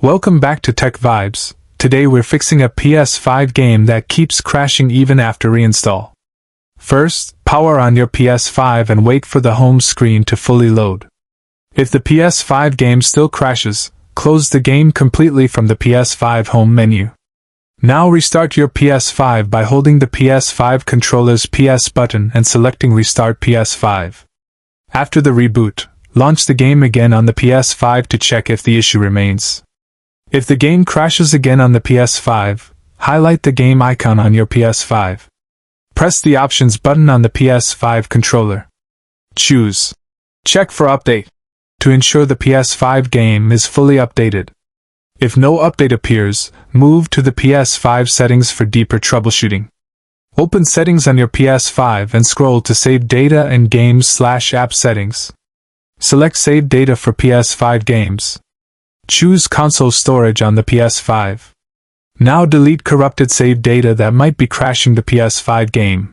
Welcome back to Tech Vibes. Today we're fixing a PS5 game that keeps crashing even after reinstall. First, power on your PS5 and wait for the home screen to fully load. If the PS5 game still crashes, close the game completely from the PS5 home menu. Now restart your PS5 by holding the PS5 controller's PS button and selecting Restart PS5. After the reboot, launch the game again on the PS5 to check if the issue remains. If the game crashes again on the PS5, highlight the game icon on your PS5. Press the Options button on the PS5 controller. Choose Check for Update to ensure the PS5 game is fully updated. If no update appears, move to the PS5 settings for deeper troubleshooting. Open Settings on your PS5 and scroll to Save Data and Games/App Settings. Select Save Data for PS5 games. Choose Console Storage on the PS5. Now delete corrupted save data that might be crashing the PS5 game.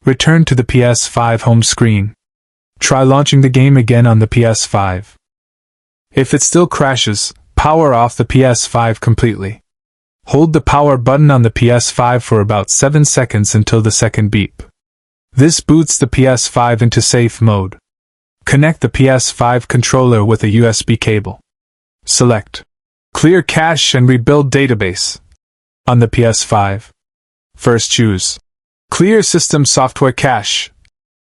Return to the PS5 home screen. Try launching the game again on the PS5. If it still crashes, power off the PS5 completely. Hold the power button on the PS5 for about 7 seconds until the second beep. This boots the PS5 into safe mode. Connect the PS5 controller with a USB cable. Select Clear Cache and Rebuild Database on the PS5. First choose Clear System Software Cache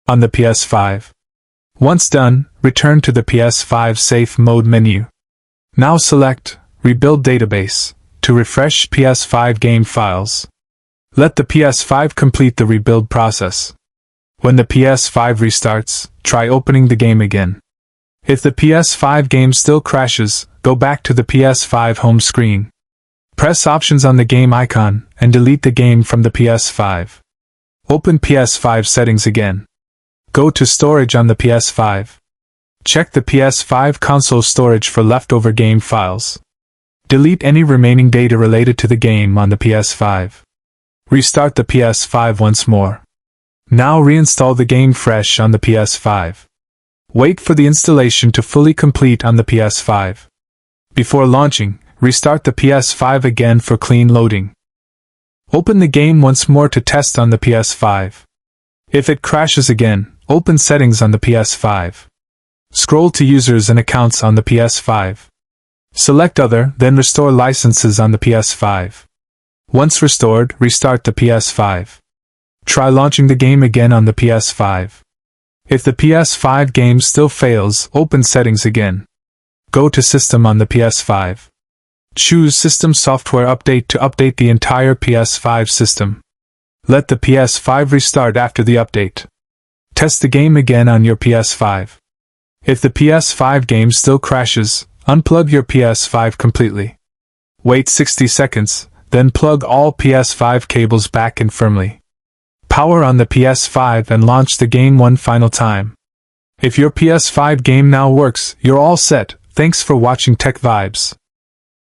on the PS5. Once done, return to the PS5 Safe Mode menu. Now select Rebuild Database to refresh PS5 game files. Let the PS5 complete the rebuild process. When the PS5 restarts, try opening the game again. If the PS5 game still crashes, go back to the PS5 home screen. Press Options on the game icon and delete the game from the PS5. Open PS5 settings again. Go to Storage on the PS5. Check the PS5 console storage for leftover game files. Delete any remaining data related to the game on the PS5. Restart the PS5 once more. Now reinstall the game fresh on the PS5. Wait for the installation to fully complete on the PS5. Before launching, restart the PS5 again for clean loading. Open the game once more to test on the PS5. If it crashes again, open Settings on the PS5. Scroll to Users and Accounts on the PS5. Select Other, then Restore Licenses on the PS5. Once restored, restart the PS5. Try launching the game again on the PS5. If the PS5 game still fails, open Settings again. Go to System on the PS5. Choose System Software Update to update the entire PS5 system. Let the PS5 restart after the update. Test the game again on your PS5. If the PS5 game still crashes, unplug your PS5 completely. Wait 60 seconds, then plug all PS5 cables back in firmly. Power on the PS5 and launch the game one final time. If your PS5 game now works, you're all set. Thanks for watching Tech Vibes.